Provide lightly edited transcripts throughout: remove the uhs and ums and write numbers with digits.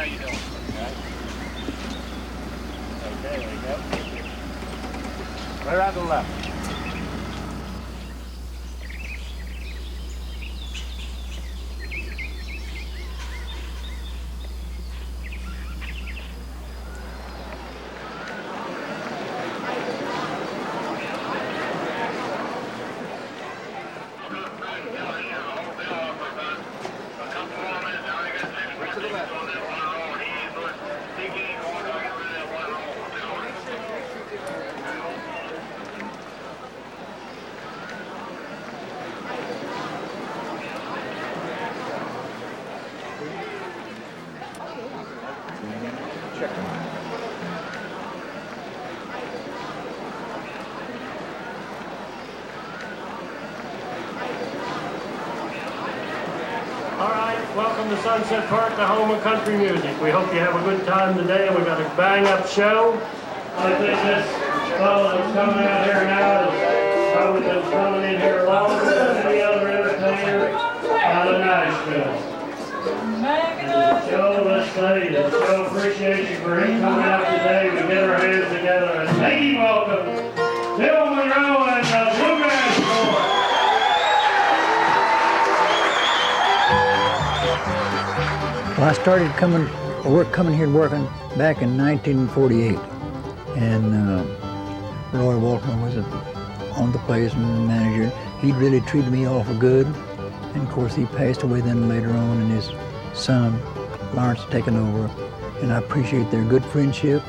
how you doing? Okay, there you go. Right out to the left. Welcome to Sunset Park, the home of country music. We hope you have a good time today. We've got a bang-up show. I think this fellow that's coming out here now has probably been coming in here longer than any other entertainer out of Nashville. Joe, let's say that Joe appreciates you for him coming out today. We get our hands together and hey, welcome Bill Monroe and the Bluegrass Board. Well, I started coming here working back in 1948, and Roy Waltman was on the place and manager. He really treated me awful good, and of course he passed away then later on, and his son Lawrence taken over. And I appreciate their good friendship,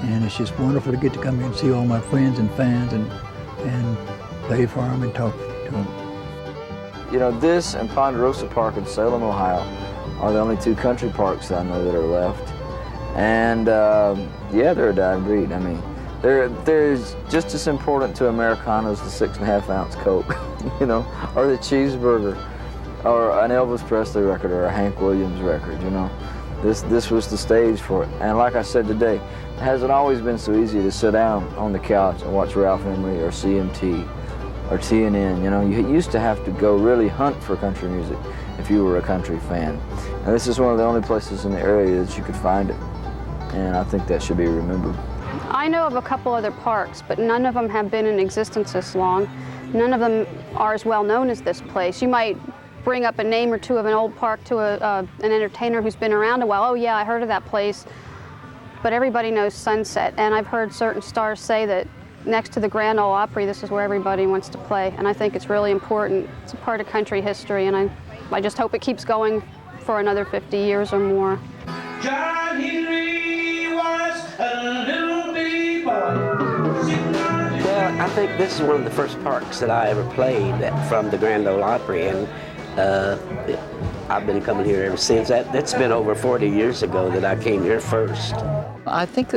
and it's just wonderful to get to come here and see all my friends and fans and play for them and talk to them. You know, this and Ponderosa Park in Salem, Ohio, are the only two country parks that I know that are left. And yeah, they're a dying breed. I mean, they're just as important to Americanos the 6.5-ounce Coke, you know, or the cheeseburger, or an Elvis Presley record, or a Hank Williams record, you know. This was the stage for it. And like I said today, it hasn't always been so easy to sit down on the couch and watch Ralph Emery or CMT or TNN, you know. You used to have to go really hunt for country music if you were a country fan. And this is one of the only places in the area that you could find it. And I think that should be remembered. I know of a couple other parks, but none of them have been in existence this long. None of them are as well known as this place. You might bring up a name or two of an old park to an entertainer who's been around a while. Oh yeah, I heard of that place. But everybody knows Sunset, and I've heard certain stars say that next to the Grand Ole Opry, this is where everybody wants to play, and I think it's really important. It's a part of country history, and I just hope it keeps going for another 50 years or more. John Henry was a little bitty boy. Well, I think this is one of the first parks that I ever played from the Grand Ole Opry, and I've been coming here ever since. That's been over 40 years ago that I came here first. I think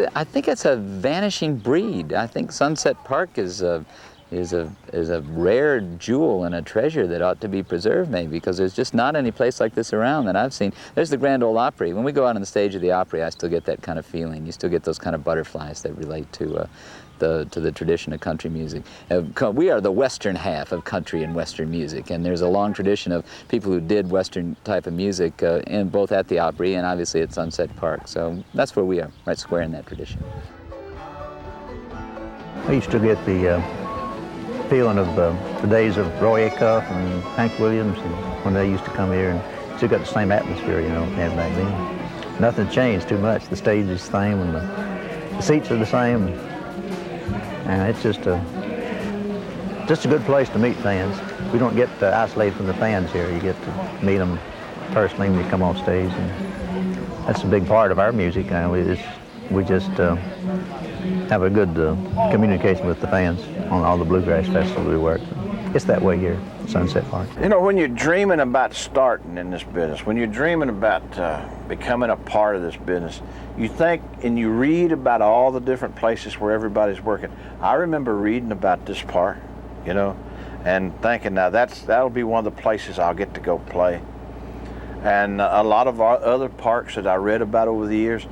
it's a vanishing breed. I think Sunset Park is a rare jewel and a treasure that ought to be preserved, maybe, because there's just not any place like this around that I've seen. There's the Grand Ole Opry. When we go out on the stage of the Opry, I still get that kind of feeling. You still get those kind of butterflies that relate to the tradition of country music. We are the western half of country and western music, and there's a long tradition of people who did western type of music in both at the Opry and obviously at Sunset Park. So that's where we are, right square in that tradition. I used to get the feeling of the days of Roy Acuff and Hank Williams, and when they used to come here, and still got the same atmosphere, you know, we had back then. Nothing changed too much. The stage is the same, and the seats are the same. And it's just a good place to meet fans. We don't get isolated from the fans here. You get to meet them personally when you come on stage, and that's a big part of our music. We just have a good communication with the fans on all the bluegrass festivals we work. It's that way here at Sunset Park. You know, when you're dreaming about starting in this business, when you're dreaming about becoming a part of this business, you think and you read about all the different places where everybody's working. I remember reading about this park, you know, and thinking, now that'll be one of the places I'll get to go play. And a lot of our other parks that I read about over the years,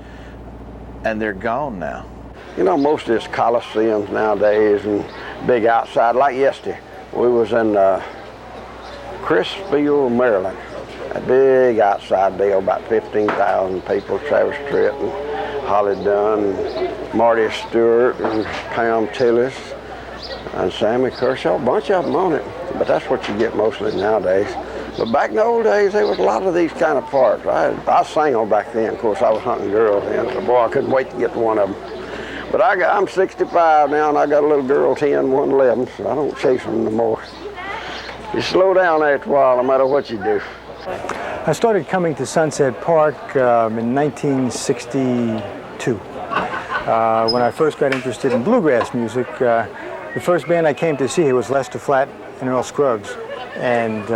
and they're gone now. You know, most of this coliseums nowadays and big outside, like yesterday, we was in Crisfield, Maryland, a big outside deal, about 15,000 people, Travis Tritt and Holly Dunn, and Marty Stewart and Pam Tillis and Sammy Kershaw, a bunch of them on it. But that's what you get mostly nowadays. But back in the old days, there was a lot of these kind of parks. I sang on back then. Of course, I was hunting girls then, so boy, I couldn't wait to get to one of them. But I'm 65 now, and I got a little girl 10, one 11, so I don't chase them no more. You slow down after a while, no matter what you do. I started coming to Sunset Park in 1962. When I first got interested in bluegrass music, the first band I came to see here was Lester Flatt and Earl Scruggs. And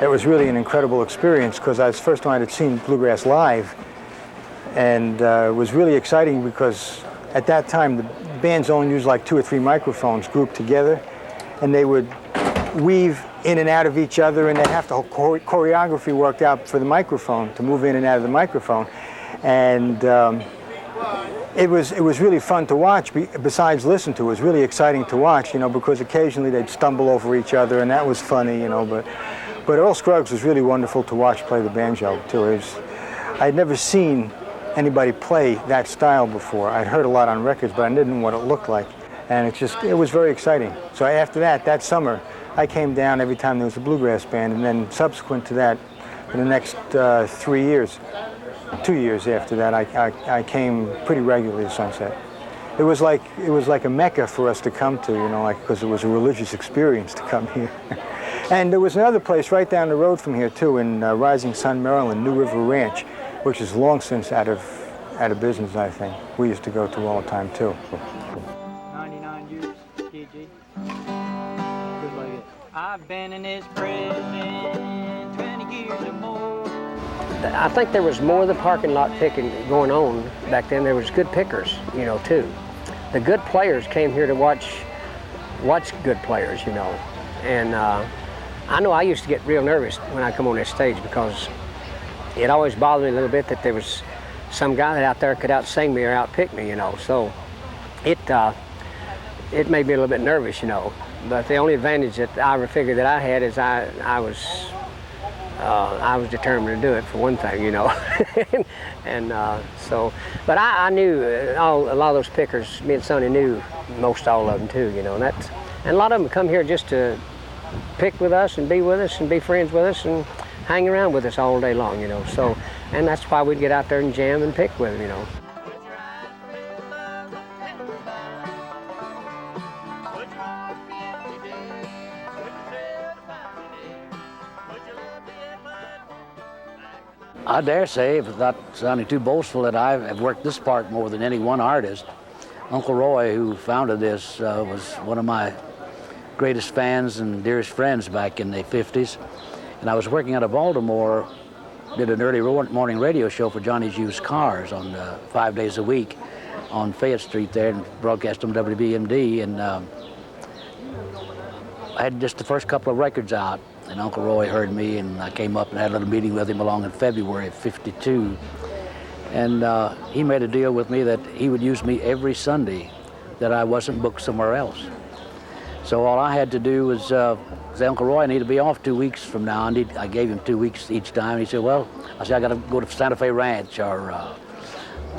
it was really an incredible experience because I was the first time I'd seen bluegrass live. And it was really exciting because at that time the bands only used like 2 or 3 microphones grouped together, and they would weave in and out of each other, and they'd have the whole choreography worked out for the microphone to move in and out of the microphone. And it was really fun to watch, besides listen to. It was really exciting to watch, you know, because occasionally they'd stumble over each other, and that was funny, you know. But Earl Scruggs was really wonderful to watch play the banjo, too. I'd never seen anybody play that style before. I'd heard a lot on records, but I didn't know what it looked like. And it was very exciting. So after that summer, I came down every time there was a bluegrass band, and then subsequent to that, for the next 3 years, 2 years after that, I came pretty regularly to Sunset. It was like a mecca for us to come to, you know, like, because it was a religious experience to come here. And there was another place right down the road from here too, in Rising Sun, Maryland, New River Ranch, which is long since out of business, I think. We used to go to all the time too. 99 years, GG. Good like it. I've been in this prison 20 years or more. I think there was more of the parking lot picking going on back then. There was good pickers, you know, too. The good players came here to watch good players, you know. And I know I used to get real nervous when I come on this stage because it always bothered me a little bit that there was some guy that out there could out-sing me or out-pick me, you know. So it made me a little bit nervous, you know. But the only advantage that I ever figured that I had is I was determined to do it, for one thing, you know. But I knew a lot of those pickers. Me and Sonny knew most all of them too, you know. And a lot of them come here just to pick with us and be with us and be friends with us and hang around with us all day long, you know. So, and that's why we'd get out there and jam and pick with them, you know. I dare say, if it's not sounding too boastful, that I have worked this park more than any one artist. Uncle Roy, who founded this, was one of my greatest fans and dearest friends back in the 50s. And I was working out of Baltimore, did an early morning radio show for Johnny's Used Cars on 5 days a week on Fayette Street there, and broadcast on WBMD. And I had just the first couple of records out. And Uncle Roy heard me, and I came up and had a little meeting with him along in February of '52. And he made a deal with me that he would use me every Sunday that I wasn't booked somewhere else. So all I had to do was say, Uncle Roy, I need to be off 2 weeks from now. I gave him 2 weeks each time. He said, well, I said, I got to go to Santa Fe Ranch or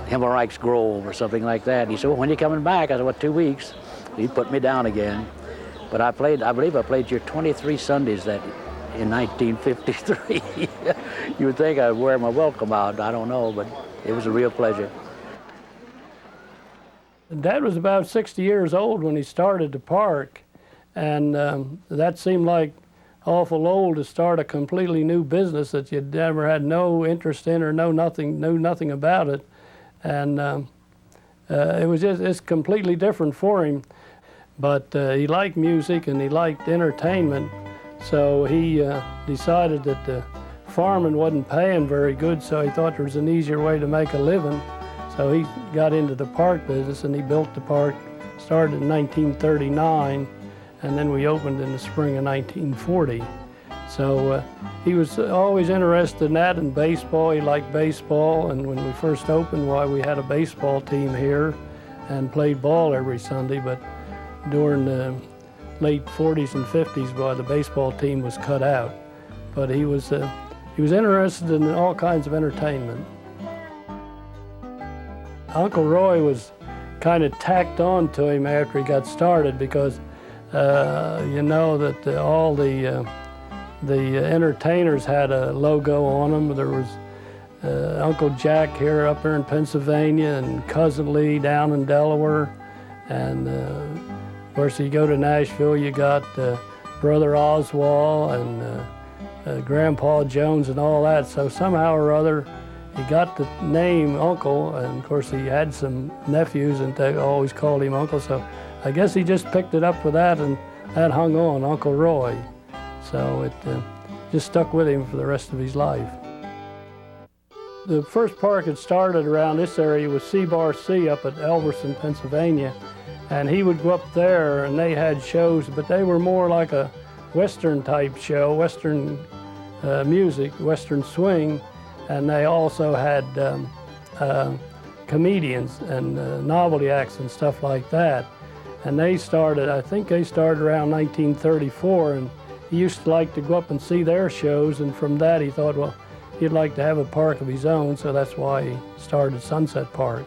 Himmelreich's Grove or something like that. And he said, well, when are you coming back? I said, well, 2 weeks. He put me down again. But I believe I played here 23 Sundays in 1953. You would think I'd wear my welcome out. I don't know, but it was a real pleasure. Dad was about 60 years old when he started the park, and that seemed like awful old to start a completely new business that you'd never had no interest in or knew nothing about it. And it's completely different for him. But he liked music and he liked entertainment, so he decided that the farming wasn't paying very good, so he thought there was an easier way to make a living. So he got into the park business, and he built the park, started in 1939, and then we opened in the spring of 1940. So he was always interested in that and baseball. He liked baseball, and when we first opened, we had a baseball team here and played ball every Sunday, but during the late 40s and 50s, the baseball team was cut out. But he was He was interested in all kinds of entertainment. Uncle Roy was kind of tacked on to him after he got started because you know that all the entertainers had a logo on them. There was Uncle Jack here up here in Pennsylvania and Cousin Lee down in Delaware. And of course, you go to Nashville, you got Brother Oswald and Grandpa Jones and all that. So somehow or other, he got the name Uncle, and of course he had some nephews and they always called him Uncle. So I guess he just picked it up with that, and that hung on, Uncle Roy. So it just stuck with him for the rest of his life. The first park that started around this area was C-Bar C up at Elverson, Pennsylvania. And he would go up there and they had shows, but they were more like a Western type show, Western music, Western swing. And they also had comedians and novelty acts and stuff like that. And they started, I think they started around 1934, and he used to like to go up and see their shows, and from that he thought, well, he'd like to have a park of his own, so that's why he started Sunset Park.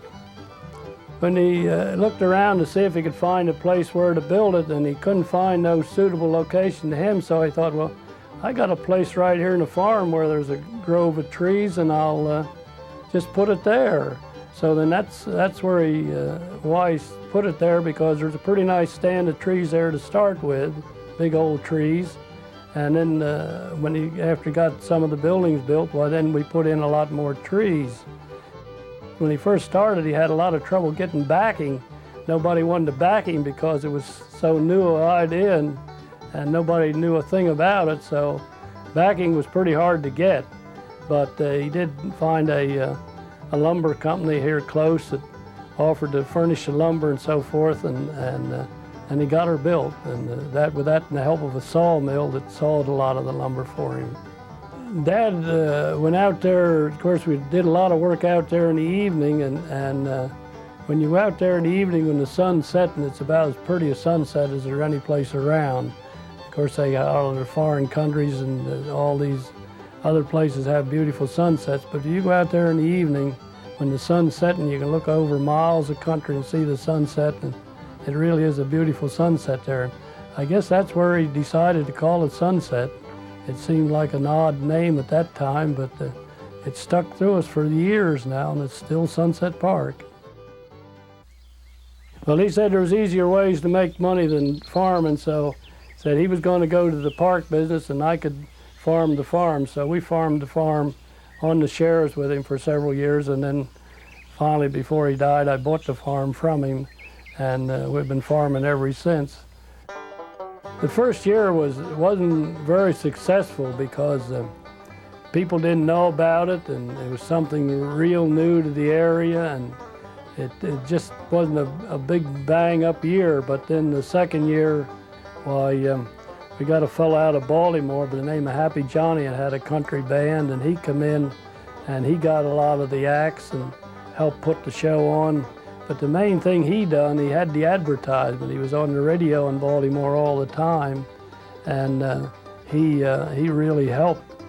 When he looked around to see if he could find a place where to build it, and he couldn't find no suitable location to him, so he thought, well, I got a place right here in the farm where there's a grove of trees, and I'll just put it there. So then that's where why he put it there, because there's a pretty nice stand of trees there to start with, big old trees. And then after he got some of the buildings built, well, then we put in a lot more trees. When he first started, he had a lot of trouble getting backing. Nobody wanted to back him because it was so new an idea, and nobody knew a thing about it, so backing was pretty hard to get. But he did find a lumber company here close that offered to furnish the lumber and so forth, and he got her built. And with that and the help of a sawmill that sawed a lot of the lumber for him. Dad went out there. Of course, we did a lot of work out there in the evening, and when you go out there in the evening when the sun's setting, it's about as pretty a sunset as there any place around. Of course, they got all the foreign countries and all these other places have beautiful sunsets, but if you go out there in the evening when the sun's setting, you can look over miles of country and see the sunset, and it really is a beautiful sunset there. And I guess that's where he decided to call it Sunset. It seemed like an odd name at that time, but it stuck through us for years now, and it's still Sunset Park. Well, he said there was easier ways to make money than farming, so he said he was going to go to the park business and I could farm the farm. So we farmed the farm on the shares with him for several years, and then finally, before he died, I bought the farm from him, and we've been farming ever since. The first year wasn't very successful because people didn't know about it, and it was something real new to the area, and it just wasn't a big bang up year. But then the second year, why, we got a fellow out of Baltimore by the name of Happy Johnny and had a country band, and he come in and he got a lot of the acts and helped put the show on. But the main thing he done, he had the advertisement. He was on the radio in Baltimore all the time, and he really helped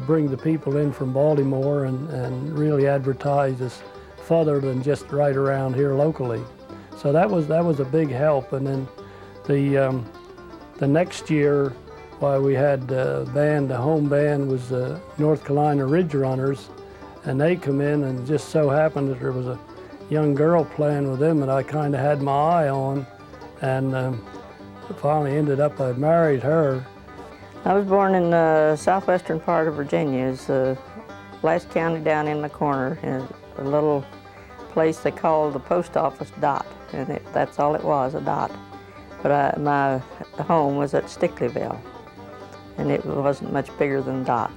bring the people in from Baltimore and really advertise us further than just right around here locally. So that was a big help. And then the next year, why, we had the home band was North Carolina Ridge Runners, and they come in, and just so happened that there was a young girl playing with them that I kind of had my eye on, and finally ended up, I married her. I was born in the southwestern part of Virginia. It's the last county down in the corner, in a little place they call the post office dot, and that's all it was, a dot. But my home was at Stickleyville, and it wasn't much bigger than Dot.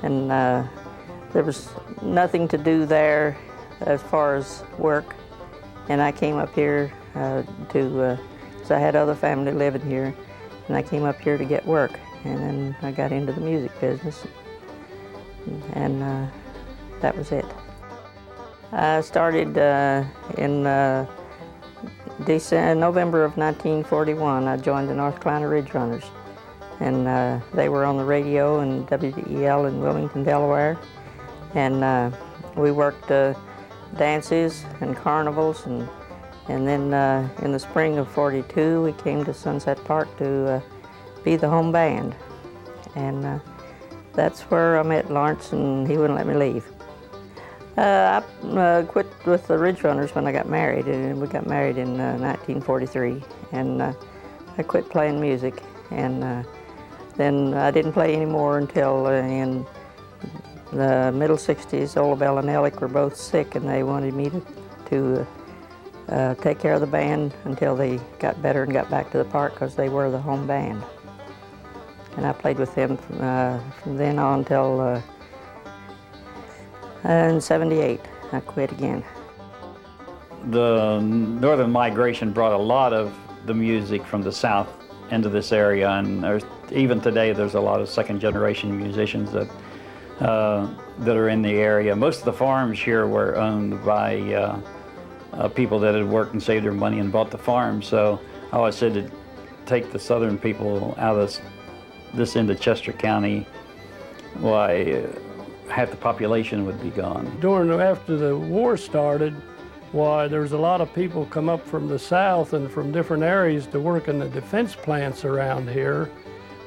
And there was nothing to do there as far as work, and I came up here because I had other family living here, and I came up here to get work, and then I got into the music business, and that was it. I started in November of 1941. I joined the North Carolina Ridge Runners, and they were on the radio in WDEL in Wilmington, Delaware. And we worked dances and carnivals, and then in the spring of '42 we came to Sunset Park to be the home band. And that's where I met Lawrence, and he wouldn't let me leave. I quit with the Ridge Runners when I got married, and we got married in 1943. And I quit playing music, and then I didn't play anymore until in the middle '60s. Ola Bell and Alec were both sick, and they wanted me to take care of the band until they got better and got back to the park, because they were the home band. And I played with them from then on until in '78. I quit again. The northern migration brought a lot of the music from the south into this area, and even today there's a lot of second-generation musicians that are in the area. Most of the farms here were owned by people that had worked and saved their money and bought the farms. So I always said to take the southern people out of this end of Chester County, why half the population would be gone. After the war started, why there was a lot of people come up from the south and from different areas to work in the defense plants around here.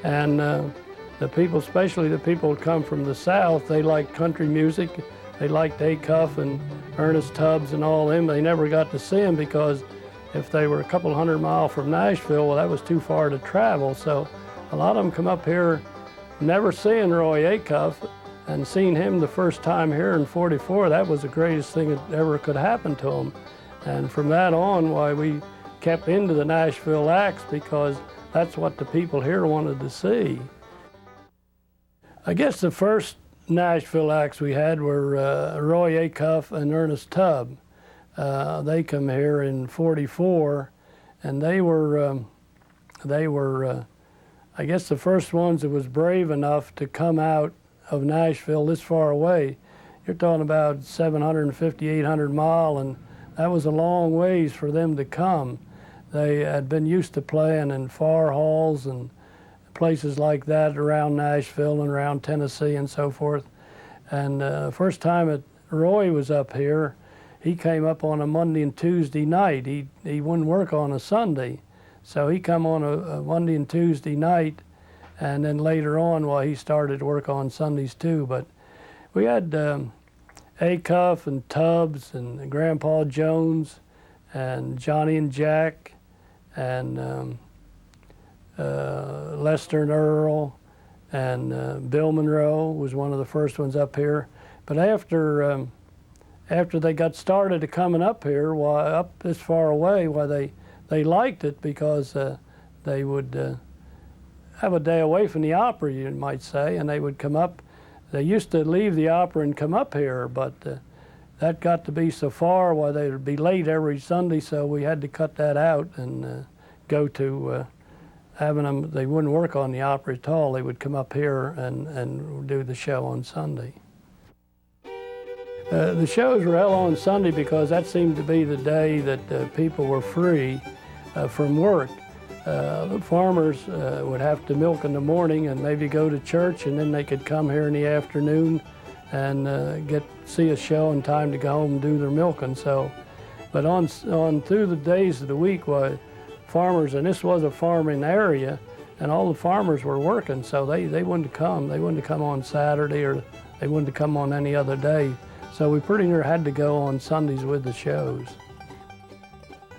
And the people, especially the people who come from the south, they liked country music. They liked Acuff and Ernest Tubbs and all them. They never got to see them because if they were a couple hundred miles from Nashville, well, that was too far to travel. So a lot of them come up here never seeing Roy Acuff, and seeing him the first time here in '44, that was the greatest thing that ever could happen to him. And from that on, why we kept into the Nashville acts, because that's what the people here wanted to see. I guess the first Nashville acts we had were Roy Acuff and Ernest Tubb. They come here in '44, and they were I guess the first ones that was brave enough to come out of Nashville this far away. You're talking about 750, 800 miles, and that was a long ways for them to come. They had been used to playing in far halls and places like that around Nashville and around Tennessee and so forth. And first time that Roy was up here, he came up on a Monday and Tuesday night. He wouldn't work on a Sunday. So he come on a Monday and Tuesday night, and then later on, well, he started to work on Sundays too. But we had Acuff and Tubbs and Grandpa Jones and Johnny and Jack and Lester and Earl, and Bill Monroe was one of the first ones up here. But after they got started to coming up here, why up this far away, why they liked it because they would have a day away from the opera, you might say, and they would come up. They used to leave the opera and come up here, but that got to be so far, why they would be late every Sunday, so we had to cut that out and go to having them. They wouldn't work on the opera at all. They would come up here and do the show on Sunday. The shows were held on Sunday because that seemed to be the day that people were free from work. The farmers would have to milk in the morning and maybe go to church, and then they could come here in the afternoon and see a show in time to go home and do their milking. So, but on through the days of the week, why farmers, and this was a farming area, and all the farmers were working, so they wouldn't come. They wouldn't come on Saturday, or they wouldn't come on any other day. So we pretty near had to go on Sundays with the shows.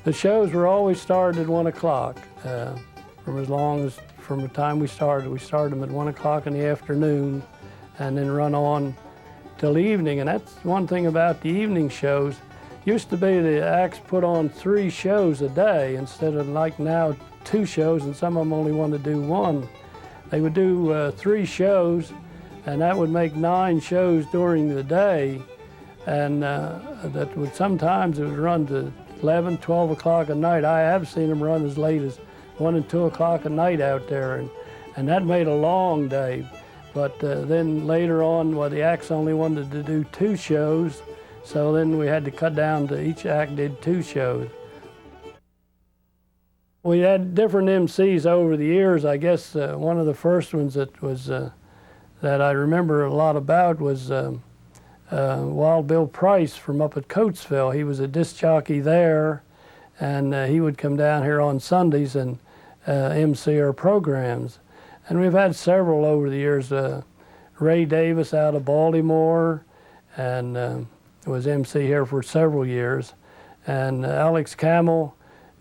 The shows were always started at 1 o'clock. From the time we started them at 1 o'clock in the afternoon and then run on till evening. And that's one thing about the evening shows. Used to be the acts put on 3 shows a day instead of like now 2 shows, and some of them only want to do 1. They would do 3 shows, and that would make 9 shows during the day. And that would sometimes it would run to 11, 12 o'clock at night. I have seen them run as late as 1 and 2 o'clock at night out there, and that made a long day. But then later on, well, the acts only wanted to do 2 shows, so then we had to cut down to each act did 2 shows. We had different MCs over the years. I guess one of the first ones that was that I remember a lot about was Wild Bill Price from up at Coatesville. He was a disc jockey there, and he would come down here on Sundays and MC our programs. And we've had several over the years. Ray Davis out of Baltimore, and was MC here for several years. And Alex Camel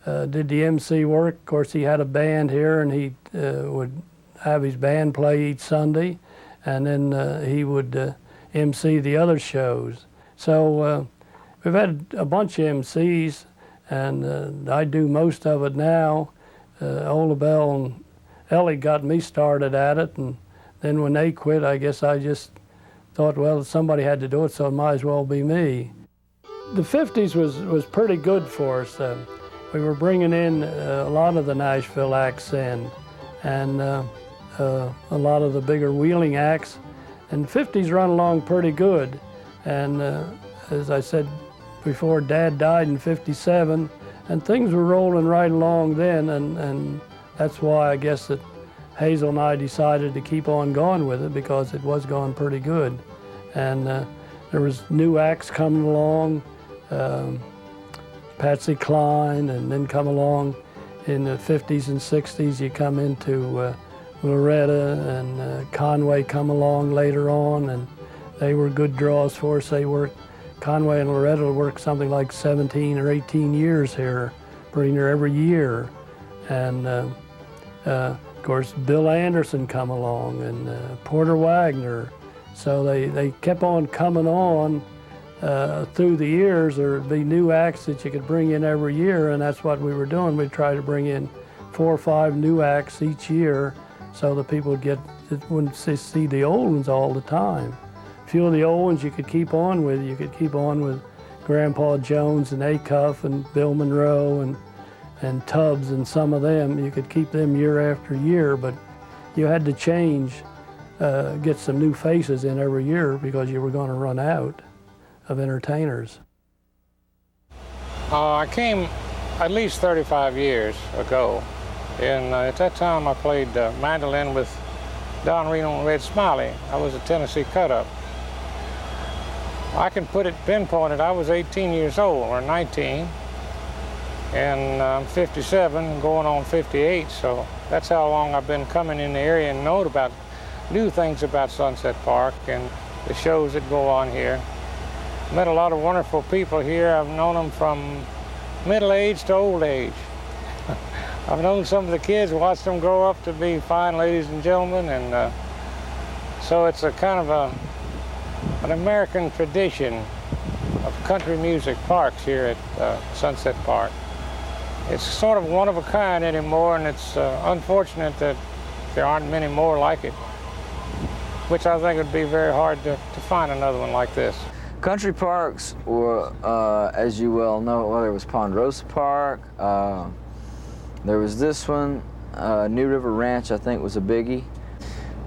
did the MC work. Of course, he had a band here, and he would have his band play each Sunday, and then he would MC the other shows. So we've had a bunch of MCs, and I do most of it now. Ola Bell and Ellie got me started at it, and then when they quit, I guess I just thought, well, somebody had to do it, so it might as well be me. The 50s was pretty good for us. We were bringing in a lot of the Nashville acts in, and a lot of the bigger wheeling acts. And 50s run along pretty good. And as I said before, Dad died in '57, and things were rolling right along then, and that's why I guess that Hazel and I decided to keep on going with it, because it was going pretty good. And there was new acts coming along, Patsy Cline, and then come along in the 50s and 60s, you come into Loretta, and Conway come along later on, and they were good draws for us. They worked, Conway and Loretta worked something like 17 or 18 years here, pretty near every year. And of course, Bill Anderson come along, and Porter Wagner. So they kept on coming on through the years. There would be new acts that you could bring in every year, and that's what we were doing. We'd try to bring in 4 or 5 new acts each year, so that people wouldn't see the old ones all the time. A few of the old ones you could keep on with. You could keep on with Grandpa Jones and Acuff and Bill Monroe and Tubbs and some of them. You could keep them year after year, but you had to change, get some new faces in every year, because you were going to run out of entertainers. I came at least 35 years ago, and at that time I played mandolin with Don Reno and Red Smiley. I was a Tennessee cut-up. I can put it pinpointed, I was 18 years old, or 19, and I'm 57, going on 58, so that's how long I've been coming in the area and knew things about Sunset Park and the shows that go on here. Met a lot of wonderful people here. I've known them from middle age to old age. I've known some of the kids, watched them grow up to be fine ladies and gentlemen, and so it's a kind of an American tradition of country music parks here at Sunset Park. It's sort of one of a kind anymore, and it's unfortunate that there aren't many more like it, which I think would be very hard to find another one like this. Country parks were, as you well know, well, there was Ponderosa Park, there was this one, New River Ranch, I think, was a biggie.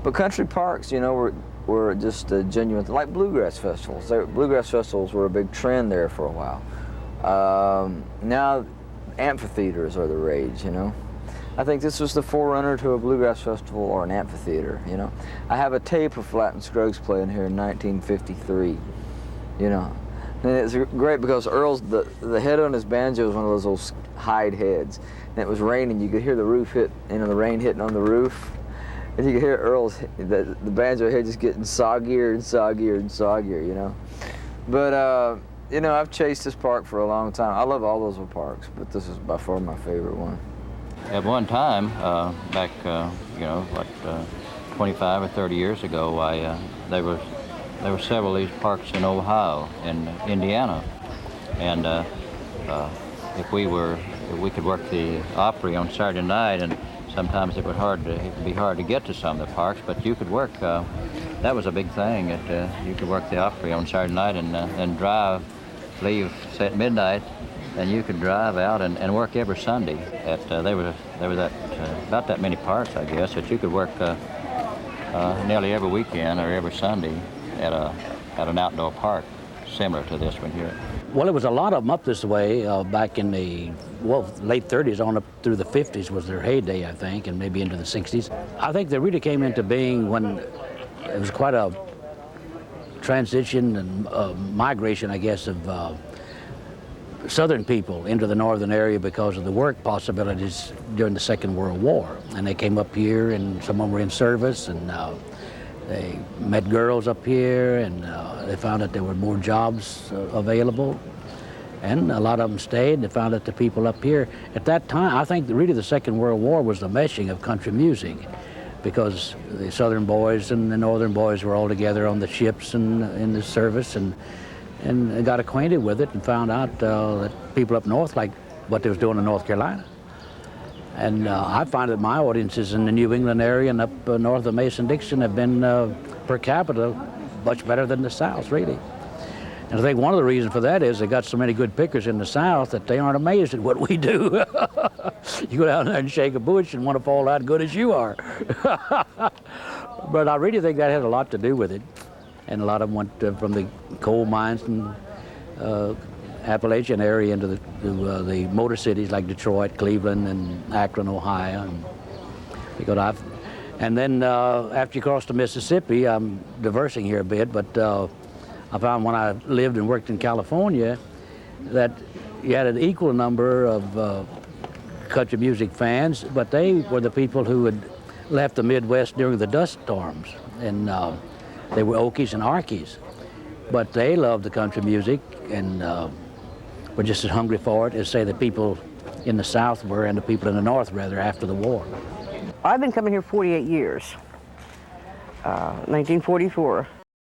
But country parks, you know, were just a genuine, like bluegrass festivals. Bluegrass festivals were a big trend there for a while. Now, amphitheaters are the rage, you know. I think this was the forerunner to a bluegrass festival or an amphitheater, you know. I have a tape of Flatt & Scruggs playing here in 1953, you know. And it's great because Earl's, the head on his banjo is one of those old hide heads. And it was raining, you could hear the roof hit, you know, the rain hitting on the roof. And you could hear Earl's, the banjo head just getting soggier and soggier and soggier, you know. But, you know, I've chased this park for a long time. I love all those old parks, but this is by far my favorite one. At one time, back, you know, like 25 or 30 years ago, there were several of these parks in Ohio and Indiana, and if we could work the Opry on Saturday night, and sometimes it would be hard to get to some of the parks, but you could work. That was a big thing. You could work the Opry on Saturday night and then leave say at midnight, and you could drive out and work every Sunday. There were about that many parks, I guess, that you could work nearly every weekend or every Sunday at an outdoor park similar to this one here. Well, it was a lot of them up this way back in the, well, late 30s on up through the 50s was their heyday, I think, and maybe into the 60s. I think they really came into being when it was quite a transition and migration, I guess, of Southern people into the northern area because of the work possibilities during the Second World War. And they came up here, and some of them were in service, and they met girls up here, and they found that there were more jobs available. And a lot of them stayed. They found that the people up here, at that time, I think really the Second World War was the meshing of country music, because the Southern boys and the Northern boys were all together on the ships and in the service, and got acquainted with it and found out that people up north liked what they was doing in North Carolina. And I find that my audiences in the New England area and up north of Mason-Dixon have been per capita much better than the South, really. And I think one of the reasons for that is they got so many good pickers in the South that they aren't amazed at what we do. You go down there and shake a bush and want to fall out good as you are. But I really think that had a lot to do with it. And a lot of them went from the coal mines and Appalachian area into the motor cities like Detroit, Cleveland, and Akron, Ohio. And then after you cross the Mississippi, I'm diversing here a bit, but I found when I lived and worked in California that you had an equal number of country music fans, but they were the people who had left the Midwest during the dust storms. And they were Okies and Arkies, but they loved the country music and were just as hungry for it as, say, the people in the South were and the people in the North, rather, after the war. I've been coming here 48 years. 1944.